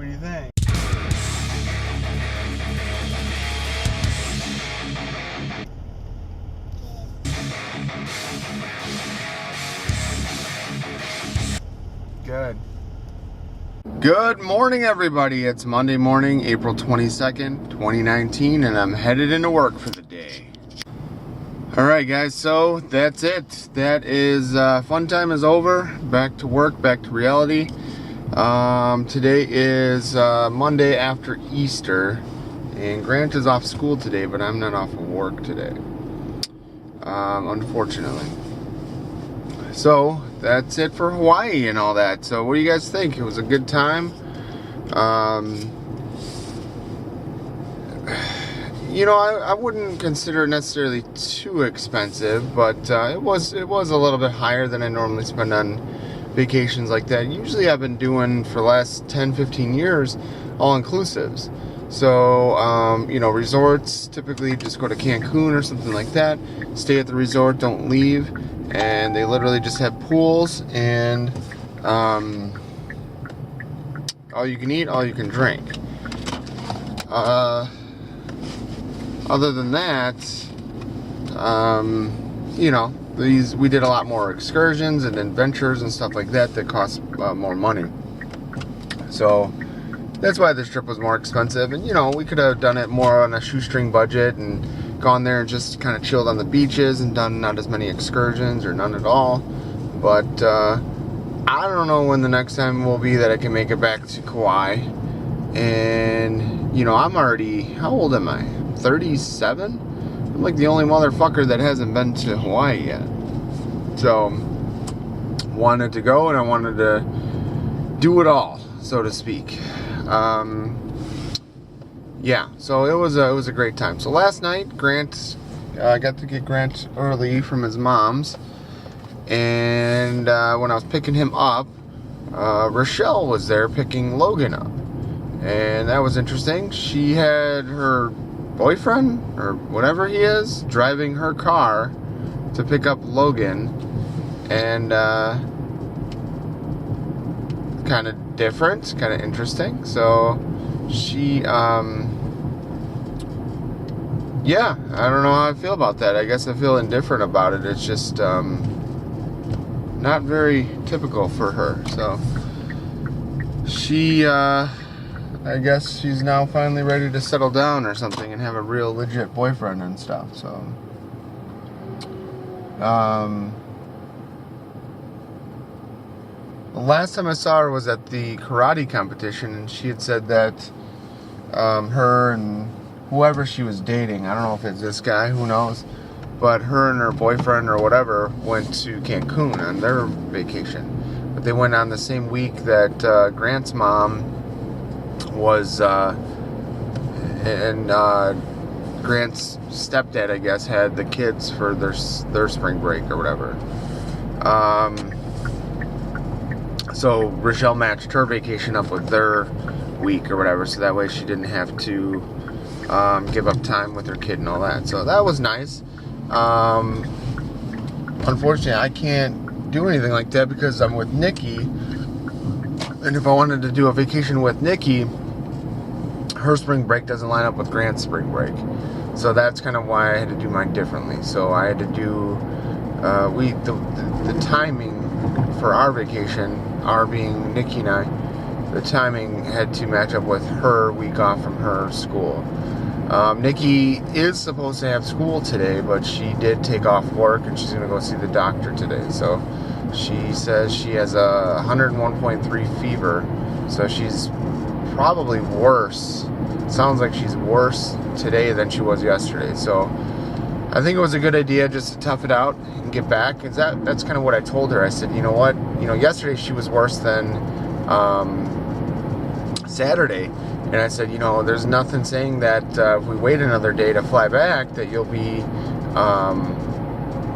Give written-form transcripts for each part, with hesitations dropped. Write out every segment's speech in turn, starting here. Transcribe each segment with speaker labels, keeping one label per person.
Speaker 1: What do you think? Good. Good morning, everybody. It's Monday morning, April 22nd, 2019, and I'm headed into work for the day. Alright guys, so that's it. That is, fun time is over. Back to work, back to reality. Today is Monday after Easter, and Grant is off school today, but I'm not off of work today, unfortunately. So that's it for Hawaii and all that. So what do you guys think? It was a good time. You know, I wouldn't consider it necessarily too expensive, but it was a little bit higher than I normally spend on vacations like that. Usually I've been doing for the last 10-15 years all-inclusives. So, you know, resorts, typically just go to Cancun or something like that, stay at the resort, don't leave, and they literally just have pools and all you can eat, all you can drink. Other than that, you know, we did a lot more excursions and adventures and stuff like that that cost more money. So that's why this trip was more expensive. And you know, we could have done it more on a shoestring budget and gone there and just kind of chilled on the beaches and done not as many excursions or none at all. But I don't know when the next time will be that I can make it back to Kauai. And you know, I'm already, how old am I? 37? I'm like the only motherfucker that hasn't been to Hawaii yet. So wanted to go, and I wanted to do it all, so to speak. Yeah, so it was a great time. So last night, Grant, I got to get Grant early from his mom's, and when I was picking him up, Rochelle was there picking Logan up, and that was interesting. She had her boyfriend, or whatever he is, driving her car to pick up Logan, and kind of different, kind of interesting. So she, yeah, I don't know how I feel about that. I guess I feel indifferent about it. It's just not very typical for her. So she, I guess she's now finally ready to settle down or something and have a real legit boyfriend and stuff. So the last time I saw her was at the karate competition, and she had said that her and whoever she was dating, I don't know if it's this guy, who knows, but her and her boyfriend or whatever went to Cancun on their vacation. But they went on the same week that Grant's mom was, and Grant's stepdad, I guess, had the kids for their spring break or whatever. So Rochelle matched her vacation up with their week or whatever, so that way she didn't have to give up time with her kid and all that. So that was nice. Unfortunately, I can't do anything like that because I'm with Nikki, and if I wanted to do a vacation with Nikki, her spring break doesn't line up with Grant's spring break. So that's kind of why I had to do mine differently. So I had to do, the timing for our vacation, our being Nikki and I, the timing had to match up with her week off from her school. Nikki is supposed to have school today, but she did take off work and she's going to go see the doctor today. So she says she has a 101.3 fever, so she's probably worse. Sounds like she's worse today than she was yesterday. So I think it was a good idea just to tough it out and get back. Cause that's kind of what I told her. I said, you know what? You know, yesterday she was worse than Saturday. And I said, you know, there's nothing saying that if we wait another day to fly back that you'll be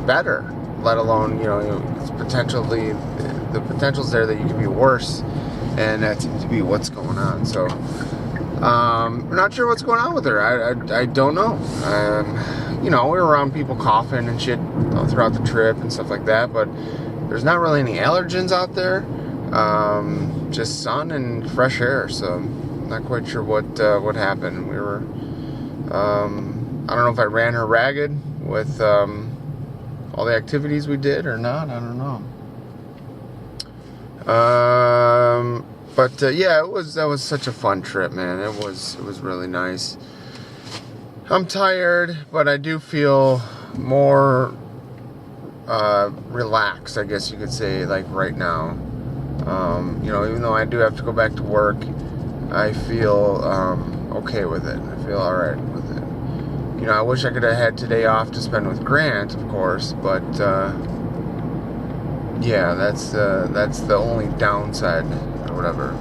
Speaker 1: better. Let alone, you know, it's potentially, the potential's there that you could be worse. And that seems to be what's going on. So we're not sure what's going on with her. I don't know. You know, we were around people coughing and shit throughout the trip and stuff like that, but there's not really any allergens out there. just sun and fresh air. So not quite sure what happened. We were, I don't know if I ran her ragged with all the activities we did or not. I don't know. But yeah, that was such a fun trip, man. It was really nice. I'm tired, but I do feel more relaxed, I guess you could say, like right now. You know, even though I do have to go back to work, I feel okay with it. I feel alright with it. You know, I wish I could have had today off to spend with Grant, of course, but yeah, that's the only downside or whatever.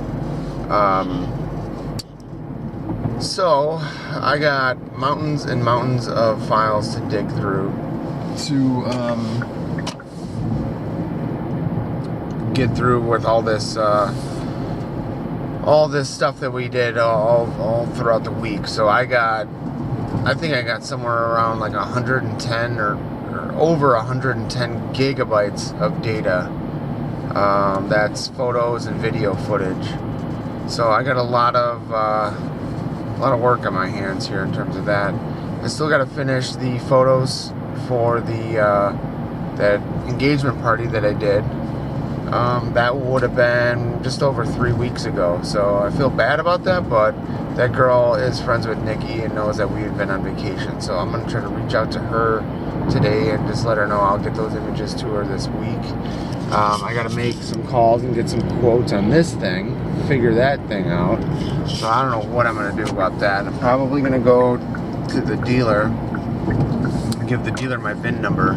Speaker 1: So I got mountains and mountains of files to dig through to get through with all this stuff that we did all throughout the week. So I think I got somewhere around like 110 or over 110 gigabytes of data. That's photos and video footage. So I got a lot of work on my hands here in terms of that. I still got to finish the photos for that engagement party that I did. That would have been just over 3 weeks ago. So I feel bad about that, but that girl is friends with Nikki and knows that we had been on vacation. So I'm going to try to reach out to her today and just let her know I'll get those images to her this week. I got to make some calls and get some quotes on this thing, figure that thing out. So I don't know what I'm going to do about that. I'm probably going to go to the dealer, give the dealer my VIN number,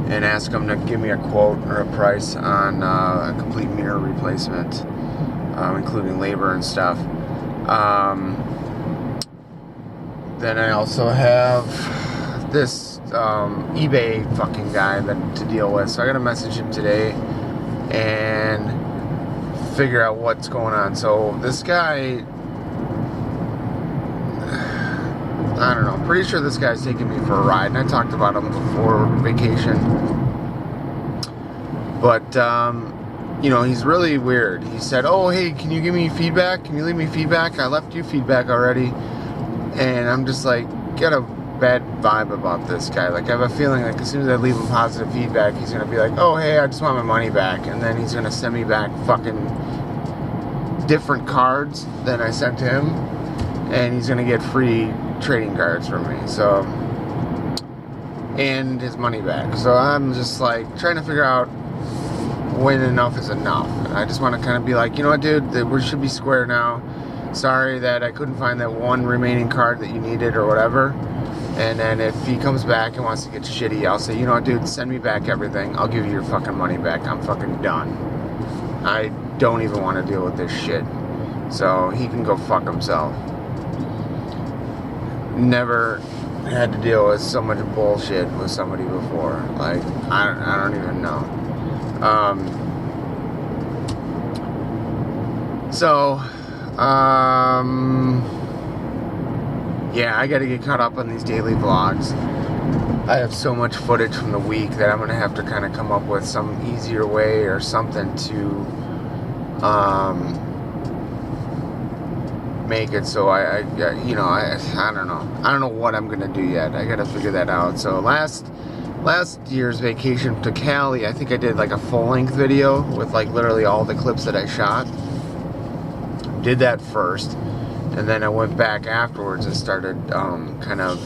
Speaker 1: and ask him to give me a quote or a price on a complete mirror replacement, including labor and stuff. Then I also have this eBay fucking guy to deal with. So I gotta message him today and figure out what's going on. So this guy, I don't know, I'm pretty sure this guy's taking me for a ride, and I talked about him before vacation. But you know, he's really weird. He said, oh hey, can you give me feedback? Can you leave me feedback? I left you feedback already. And I'm just like, get a bad vibe about this guy. Like, I have a feeling like as soon as I leave him positive feedback, he's gonna be like, oh hey, I just want my money back, and then he's gonna send me back fucking different cards than I sent him, and he's gonna get free trading cards from me, so, and his money back. So I'm just like trying to figure out when enough is enough. I just want to kind of be like, you know what, dude, we should be square now. Sorry that I couldn't find that one remaining card that you needed or whatever. And then if he comes back and wants to get shitty, I'll say, you know what, dude, send me back everything. I'll give you your fucking money back. I'm fucking done. I don't even want to deal with this shit. So he can go fuck himself. Never had to deal with so much bullshit with somebody before. Like, I don't even know. Yeah, I gotta get caught up on these daily vlogs. I have so much footage from the week that I'm gonna have to kind of come up with some easier way or something to make it so I don't know. I don't know what I'm gonna do yet. I gotta figure that out. So last year's vacation to Cali, I think I did like a full-length video with like literally all the clips that I shot. Did that first, and then I went back afterwards and started kind of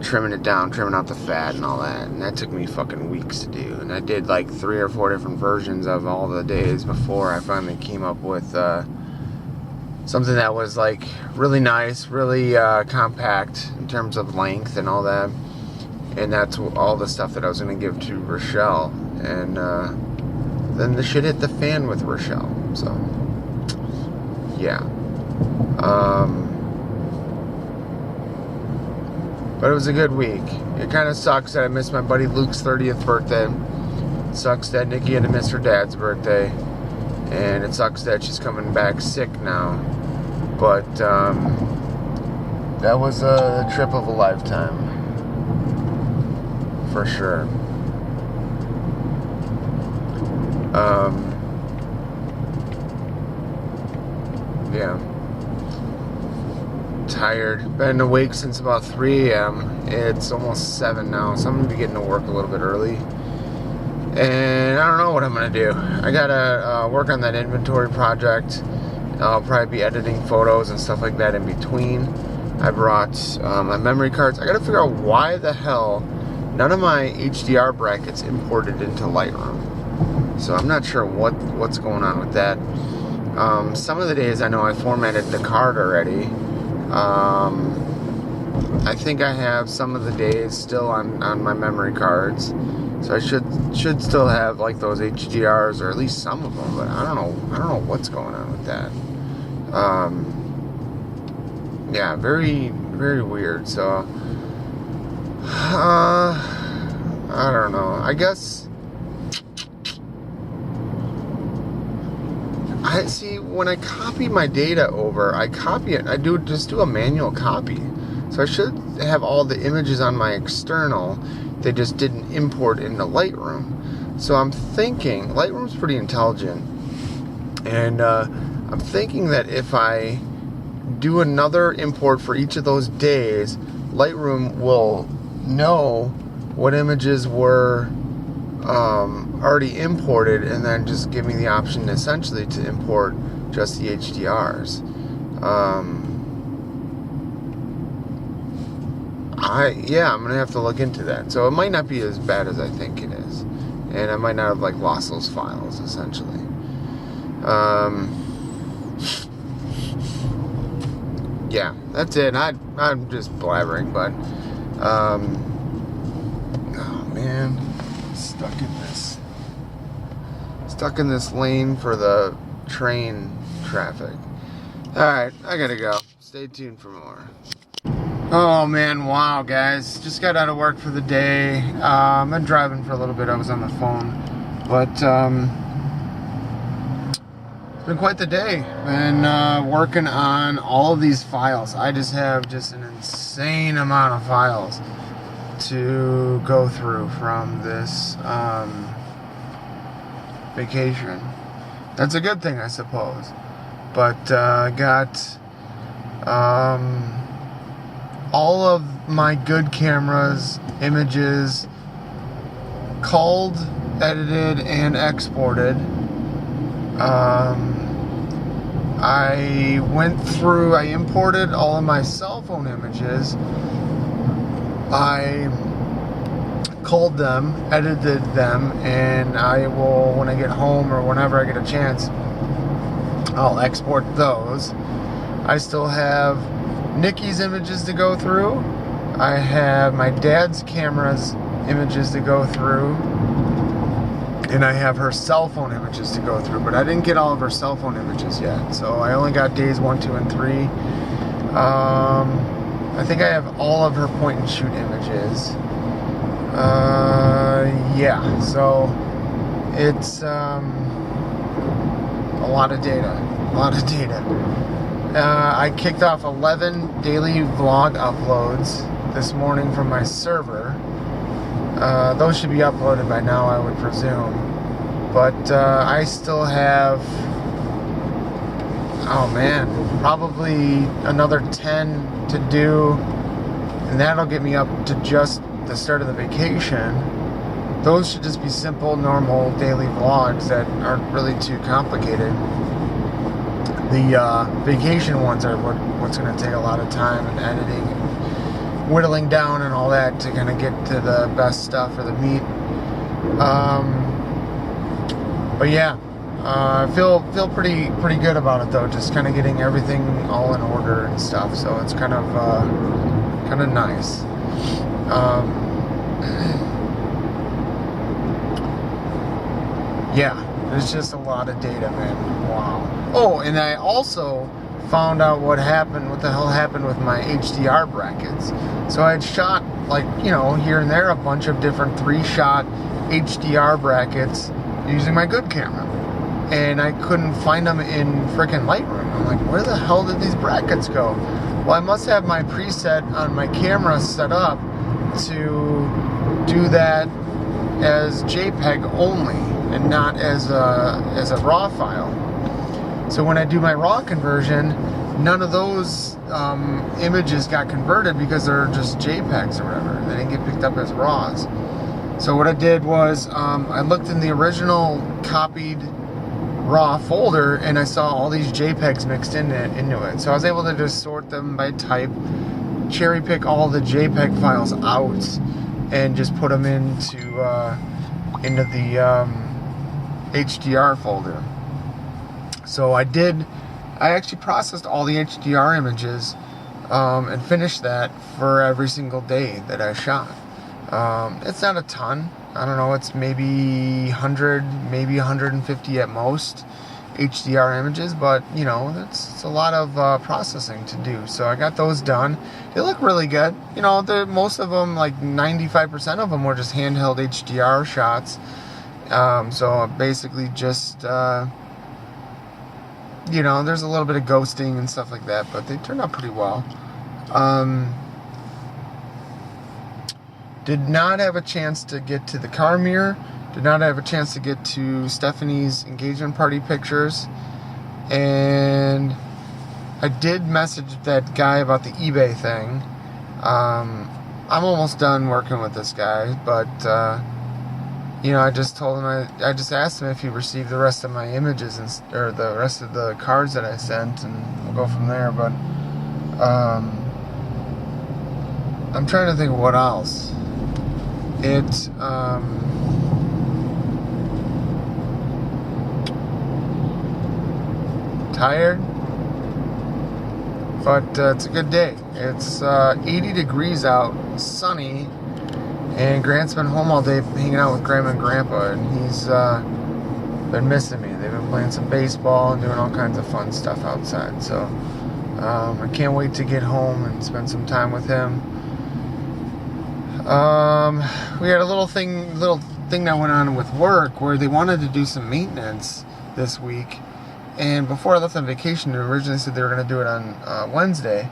Speaker 1: trimming it down, trimming out the fat and all that, and that took me fucking weeks to do. And I did like 3 or 4 different versions of all the days before I finally came up with something that was like really nice, really compact in terms of length and all that. And that's all the stuff that I was going to give to Rochelle. And then the shit hit the fan with Rochelle. So, yeah. But it was a good week. It kind of sucks that I missed my buddy Luke's 30th birthday. It sucks that Nikki had to miss her dad's birthday. And it sucks that she's coming back sick now. But that was a trip of a lifetime. For sure. Yeah. Tired. Been awake since about 3 a.m. It's almost 7 now, so I'm going to be getting to work a little bit early. And I don't know what I'm going to do. I got to work on that inventory project. I'll probably be editing photos and stuff like that in between. I brought my memory cards. I got to figure out why the hell none of my HDR brackets imported into Lightroom. So I'm not sure what's going on with that. Some of the days I know I formatted the card already. I think I have some of the days still on my memory cards, so I should still have like those HDRs, or at least some of them. But I don't know what's going on with that. Yeah, very very weird. So I don't know. I guess I see when I copy my data over, I copy it. I just do a manual copy. So I should have all the images on my external. They just didn't import into Lightroom. So I'm thinking Lightroom's pretty intelligent, and I'm thinking that if I do another import for each of those days, Lightroom will know what images were already imported, and then just give me the option essentially to import just the HDRs. I'm gonna have to look into that. So it might not be as bad as I think it is, and I might not have like lost those files essentially. Yeah, that's it. I'm just blabbering, but oh man, stuck in this lane for the train traffic. All right, I gotta go. Stay tuned for more. Oh man, wow guys, just got out of work for the day. I've been driving for a little bit. I was on the phone, but it's been quite the day. Been working on all of these files. I just have an insane amount of files to go through from this vacation. That's a good thing, I suppose. But got all of my good cameras, images, culled, edited, and exported. I imported all of my cell phone images. I culled them, edited them, and I will, when I get home or whenever I get a chance, I'll export those. I still have Nikki's images to go through. I have my dad's camera's images to go through, and I have her cell phone images to go through, but I didn't get all of her cell phone images yet, so I only got days 1, 2, and 3. I think I have all of her point and shoot images. Yeah, so it's a lot of data. I kicked off 11 daily vlog uploads this morning from my server. Those should be uploaded by now, I would presume. But I still have, probably another 10 to do, and that'll get me up to just the start of the vacation. Those should just be simple, normal daily vlogs that aren't really too complicated. The vacation ones are what's going to take a lot of time and editing, and whittling down and all that to kind of get to the best stuff or the meat. But yeah, I feel pretty good about it though. Just kind of getting everything all in order and stuff. So it's kind of nice. Yeah, there's just a lot of data, man. Wow. Oh, and I also found out what the hell happened with my HDR brackets. So I had shot, here and there, a bunch of different 3-shot HDR brackets using my good camera. And I couldn't find them in frickin' Lightroom. I'm like, where the hell did these brackets go? Well, I must have my preset on my camera set up to do that as JPEG only and not as a RAW file. So when I do my RAW conversion, none of those images got converted because they're just JPEGs or whatever. They didn't get picked up as RAWs. So what I did was I looked in the original copied RAW folder and I saw all these JPEGs mixed into it. So I was able to just sort them by type, cherry pick all the JPEG files out, and just put them into the HDR folder. So I actually processed all the HDR images and finished that for every single day that I shot. It's not a ton. I don't know, it's maybe 100, maybe 150 at most HDR images, but you know, it's a lot of processing to do. So I got those done. They look really good. You know, most of them, like 95% of them, were just handheld HDR shots. So basically just, you know, there's a little bit of ghosting and stuff like that, but they turned out pretty well. Did not have a chance to get to the car mirror. Did not have a chance to get to Stephanie's engagement party pictures. And I did message that guy about the eBay thing. I'm almost done working with this guy, but you know, I just told him, I just asked him if he received the rest of my images or the rest of the cards that I sent, and we'll go from there. But I'm trying to think of what else. Tired, but it's a good day. It's 80 degrees out, sunny, and Grant's been home all day hanging out with Grandma and Grandpa, and he's been missing me. They've been playing some baseball and doing all kinds of fun stuff outside. So I can't wait to get home and spend some time with him. We had a little thing that went on with work where they wanted to do some maintenance this week. And before I left on vacation, they originally said they were going to do it on Wednesday.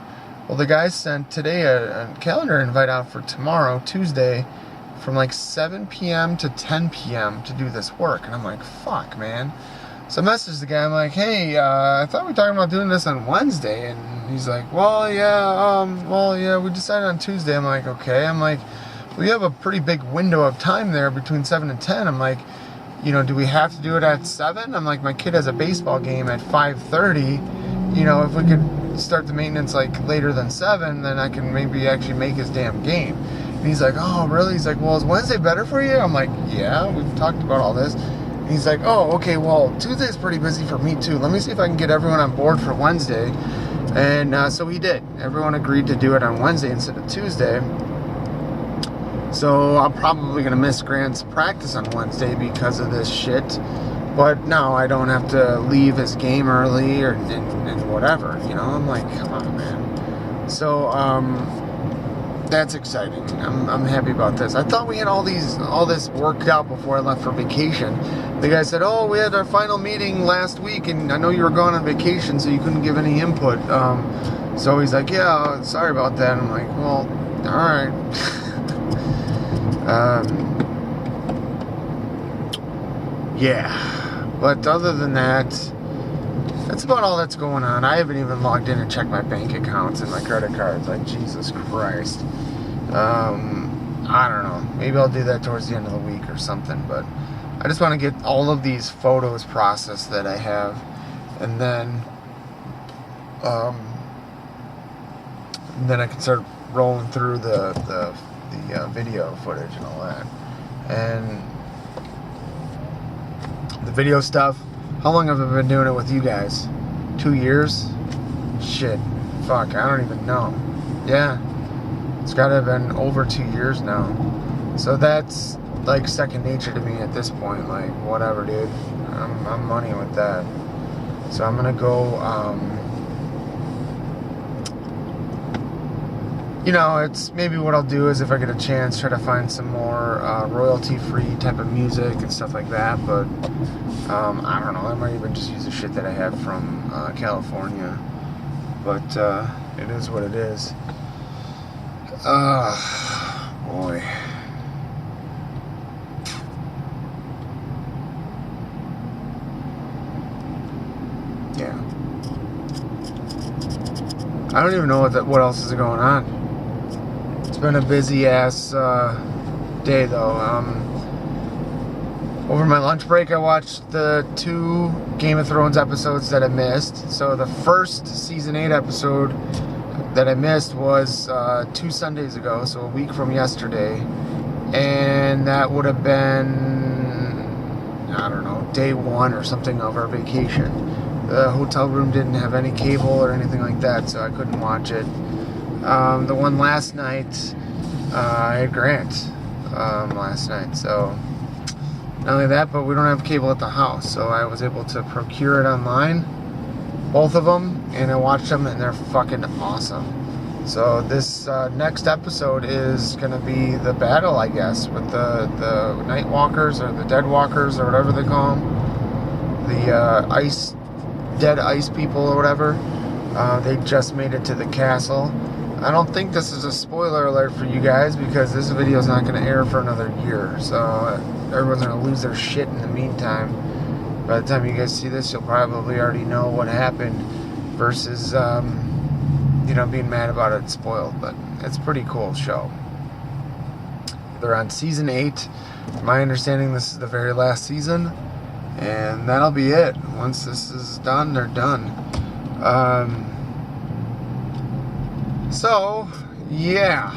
Speaker 1: Well, the guys sent today a calendar invite out for tomorrow, Tuesday, from like 7 p.m. to 10 p.m. to do this work. And I'm like, fuck, man. So I messaged the guy. I'm like, hey, I thought we were talking about doing this on Wednesday. And he's like, well, yeah, we decided on Tuesday. I'm like, okay. I'm like, we have a pretty big window of time there between 7 and 10. I'm like, you know, do we have to do it at 7? I'm like, my kid has a baseball game at 5:30. You know, if we could start the maintenance like later than 7, then I can maybe actually make his damn game. And he's like, oh, really? He's like, well, is Wednesday better for you? I'm like, yeah, we've talked about all this. And he's like, oh, okay, well, Tuesday's pretty busy for me too. Let me see if I can get everyone on board for Wednesday. And so he did. Everyone agreed to do it on Wednesday instead of Tuesday. So I'm probably going to miss Grant's practice on Wednesday because of this shit. But no, I don't have to leave his game early and whatever, you know. I'm like, come on, man. So that's exciting. I'm happy about this. I thought we had all this worked out before I left for vacation. The guy said, oh, we had our final meeting last week, and I know you were gone on vacation, so you couldn't give any input. So he's like, yeah, sorry about that. And I'm like, well, all right. Yeah, but other than that, that's about all that's going on. I haven't even logged in and checked my bank accounts and my credit cards. Like, Jesus Christ. I don't know. Maybe I'll do that towards the end of the week or something, but I just want to get all of these photos processed that I have, and then I can start rolling through the video footage and all that. And the video stuff, how long have I been doing it with you guys? 2 years? Shit. Fuck, I don't even know. Yeah. It's gotta have been over 2 years now. So that's like second nature to me at this point. Like, whatever, dude. I'm money with that. So I'm gonna go, you know, it's maybe what I'll do is if I get a chance, try to find some more royalty-free type of music and stuff like that. But I don't know. I might even just use the shit that I have from California. But it is what it is. Boy. yeah. I don't even know what else is going on. It's been a busy ass day though. Over my lunch break, I watched the 2 Game of Thrones episodes that I missed. So the first season 8 episode that I missed was 2 Sundays ago, so a week from yesterday. And that would have been, I don't know, day 1 or something of our vacation. The hotel room didn't have any cable or anything like that, so I couldn't watch it. The one last night, I had Grant last night, so not only that, but we don't have cable at the house, so I was able to procure it online, both of them, and I watched them, and they're fucking awesome. So this next episode is going to be the battle, I guess, with the Night Walkers or the Dead Walkers or whatever they call them. The dead ice people or whatever. They just made it to the castle. I don't think this is a spoiler alert for you guys because this video is not going to air for another year. So everyone's going to lose their shit in the meantime. By the time you guys see this, you'll probably already know what happened versus, being mad about it spoiled. But it's a pretty cool show. They're on season 8. My understanding, this is the very last season. And that'll be it. Once this is done, they're done. So, yeah.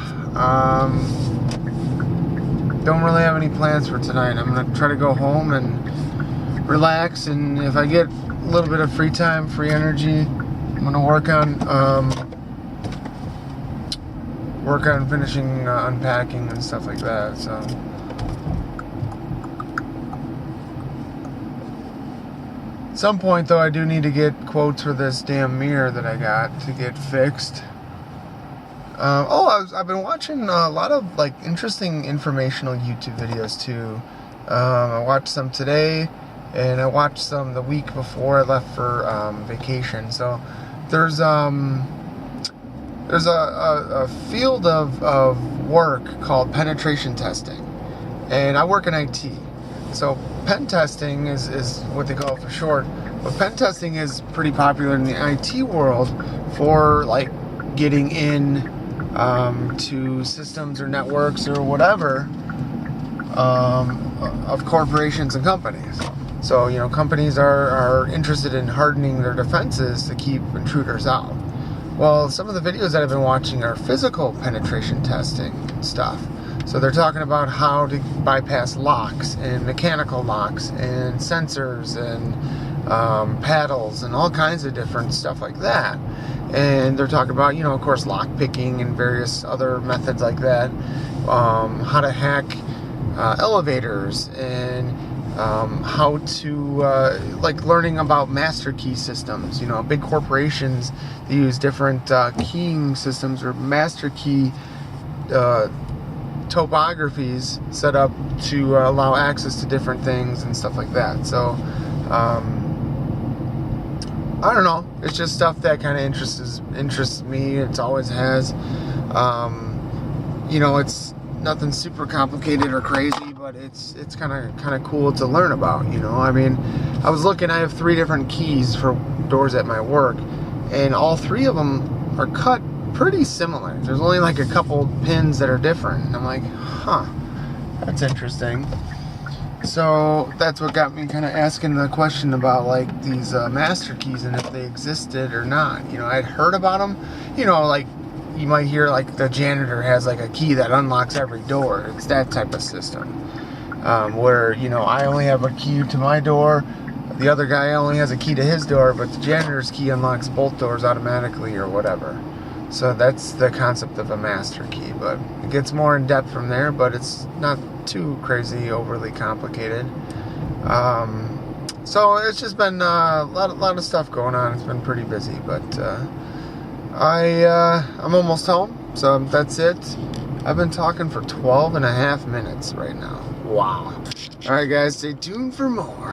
Speaker 1: Don't really have any plans for tonight. I'm going to try to go home and relax. And if I get a little bit of free time, free energy, I'm going to work on finishing unpacking and stuff like that. So at some point, though, I do need to get quotes for this damn mirror that I got to get fixed. I've been watching a lot of interesting informational YouTube videos too. I watched some today, and I watched some the week before I left for vacation. So there's a field of work called penetration testing, and I work in IT. So pen testing is what they call it for short. But pen testing is pretty popular in the IT world for getting in to systems or networks or whatever of corporations and companies. So companies are interested in hardening their defenses to keep intruders out. Well, some of the videos that I've been watching are physical penetration testing stuff. So they're talking about how to bypass locks and mechanical locks and sensors and paddles and all kinds of different stuff like that. And they're talking about, of course, lock picking and various other methods like that. How to hack elevators and how to, learning about master key systems. Big corporations, they use different keying systems or master key topographies set up to allow access to different things and stuff like that. So I don't know, it's just stuff that kind of interests me. It always has. It's nothing super complicated or crazy, but it's kind of cool to learn about. I mean, I was looking, I have 3 different keys for doors at my work, and all 3 of them are cut pretty similar. There's only a couple pins that are different. And I'm like, huh, that's interesting. So that's what got me kind of asking the question about these master keys and if they existed or not. I'd heard about them. You might hear the janitor has a key that unlocks every door. It's that type of system. Where I only have a key to my door. The other guy only has a key to his door, but the janitor's key unlocks both doors automatically or whatever. So that's the concept of a master key, but it gets more in depth from there, but it's not too crazy, overly complicated. So it's just been a lot of stuff going on. It's been pretty busy, but I'm almost home, so that's it. I've been talking for 12 and a half minutes right now. Wow. All right, guys, stay tuned for more.